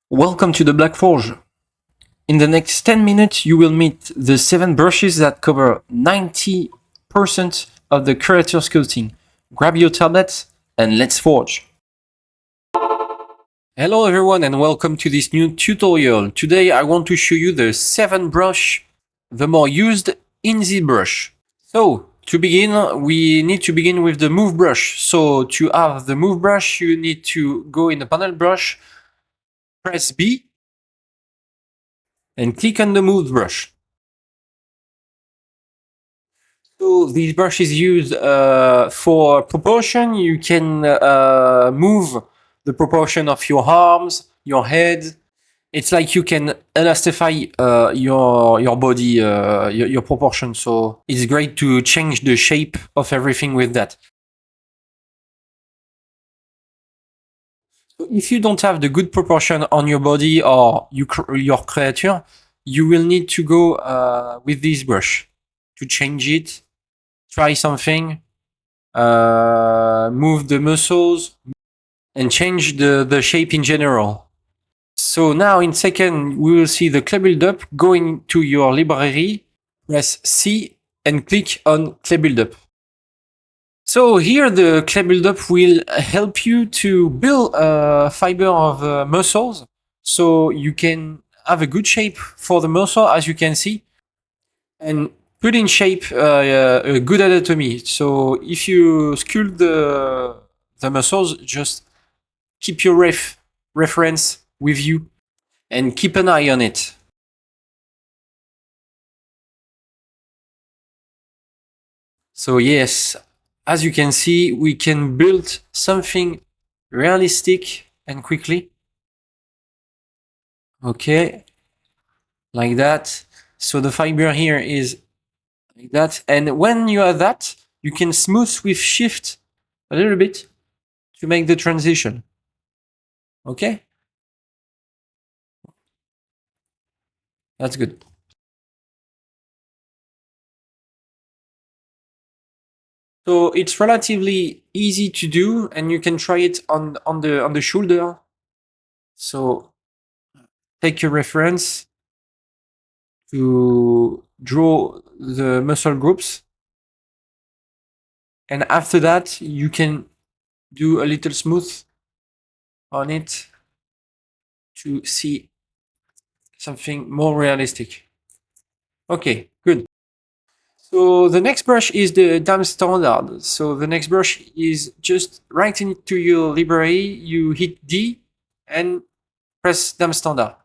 Welcome to the Black Forge. In the next 10 minutes, you will meet the 7 brushes that cover 90% of the creator sculpting. Grab your tablet and let's forge. Hello everyone and welcome to this new tutorial. Today I want to show you the 7 brush, the more used in ZBrush. So to begin, we need to begin with the move brush. So to have the move brush, you need to go in the panel brush, press B, and click on the move brush. So this brush is used for proportion. You can move the proportion of your arms, your head. It's like you can elastify your body, your proportion. So it's great to change the shape of everything with that. So if you don't have the good proportion on your body or your creature, you will need to go with this brush to change it. Try something, move the muscles, and change the shape in general. So now in second, we will see the clay buildup. Go into your library, press C, and click on clay buildup. So here the clay buildup will help you to build a fiber of muscles, so you can have a good shape for the muscle, as you can see, and put in shape a good anatomy. So if you sculpt the muscles, just keep your reference with you and keep an eye on it. So yes, as you can see, we can build something realistic and quickly. Okay, like that. So the fiber here is like that. And when you have that, you can smooth with shift a little bit to make the transition. Okay, that's good. So it's relatively easy to do, and you can try it on the shoulder. So take your reference to draw the muscle groups, and after that you can do a little smooth on it to see something more realistic. Okay, good. So the next brush is the dam standard. So the next brush is just right into your library, you hit D and press dam standard.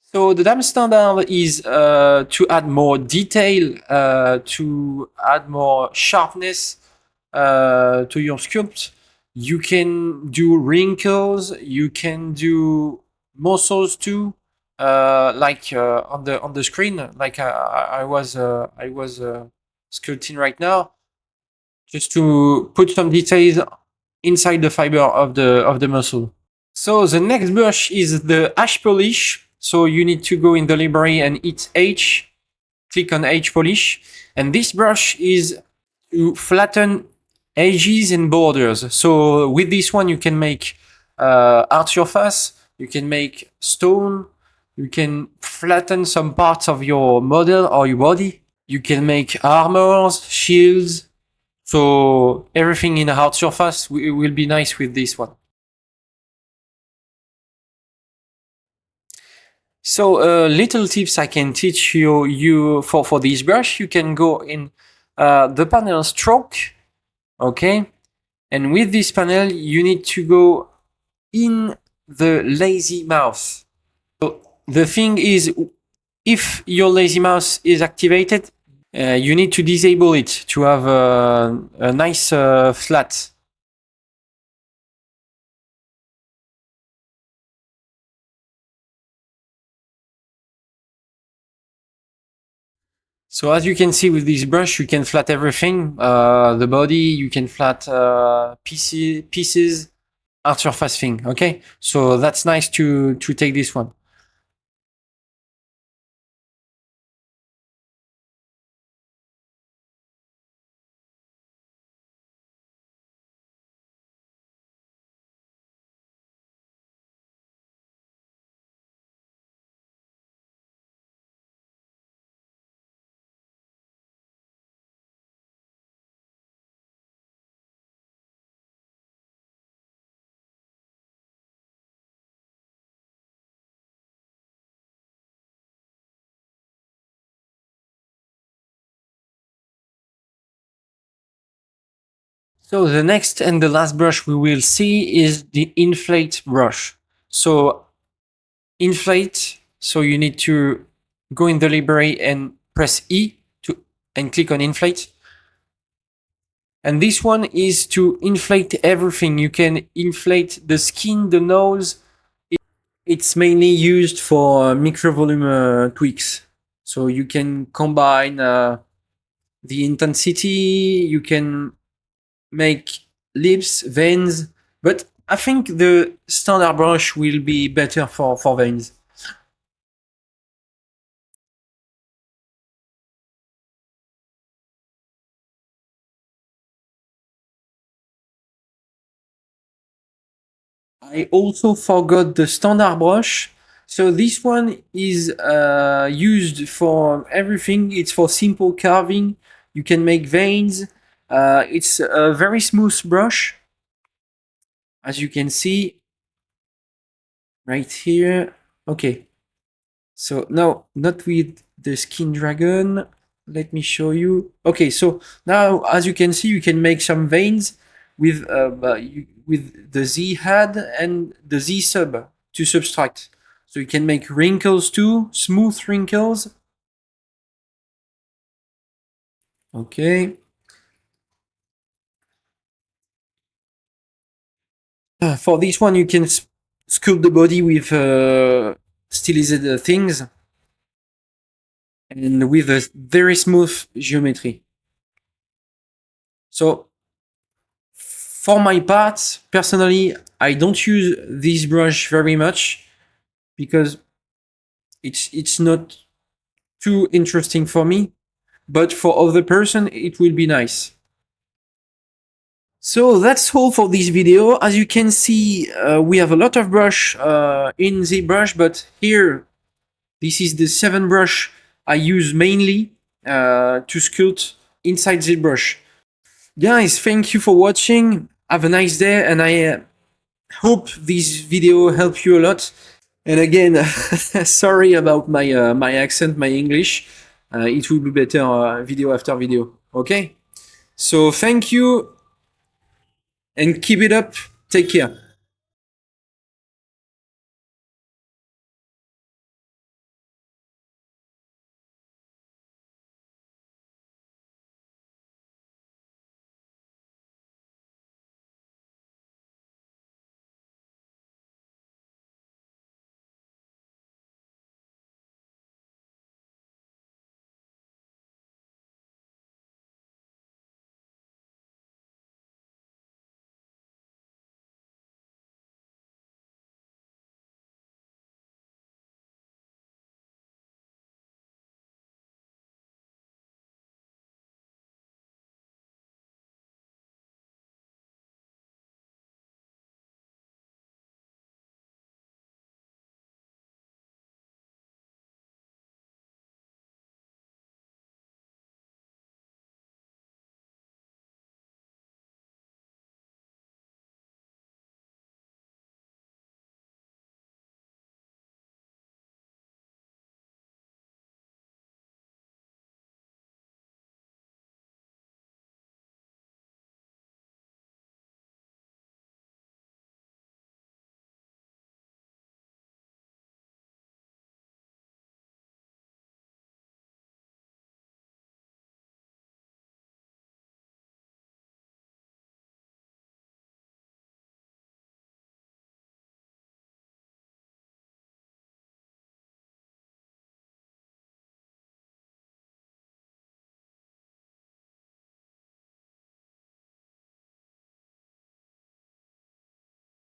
So the dam standard is to add more detail, to add more sharpness to your sculpt. You can do wrinkles, you can do muscles too, like on the screen, like I was sculpting right now, just to put some details inside the fiber of the muscle. So the next brush is the H polish. So you need to go in the library and hit H, click on H polish, and this brush is to flatten edges and borders. So with this one, you can make art surface, you can make stone, you can flatten some parts of your model or your body. You can make armors, shields. So everything in a hard surface will be nice with this one. So little tips I can teach you for this brush. You can go in the panel stroke, okay? And with this panel, you need to go in the lazy mouse. So the thing is, if your lazy mouse is activated, you need to disable it to have a nice flat. So as you can see with this brush, you can flat everything, the body, you can flat pieces, art surface thing, okay? So that's nice to take this one. So the next and the last brush we will see is the Inflate brush. So Inflate, so you need to go in the library and press E and click on Inflate. And this one is to inflate everything. You can inflate the skin, the nose. It's mainly used for micro volume tweaks. So you can combine the intensity, you can make lips, veins, but I think the standard brush will be better for veins. I also forgot the standard brush. So this one is used for everything. It's for simple carving. You can make veins. It's a very smooth brush, as you can see right here. Okay, so now not with the skin dragon. Let me show you. Okay, so now as you can see, you can make some veins with with the Z head and the Z sub to subtract. So you can make wrinkles too, smooth wrinkles. Okay. For this one, you can sculpt the body with stylized things and with a very smooth geometry. So for my part, personally, I don't use this brush very much because it's not too interesting for me. But for other person, it will be nice. So that's all for this video. As you can see, we have a lot of brush in ZBrush, but here, this is the 7 brush I use mainly to sculpt inside ZBrush. Guys, thank you for watching. Have a nice day, and I hope this video helped you a lot. And again, sorry about my my accent, my English. It will be better video after video. Okay? So thank you and keep it up. Take care.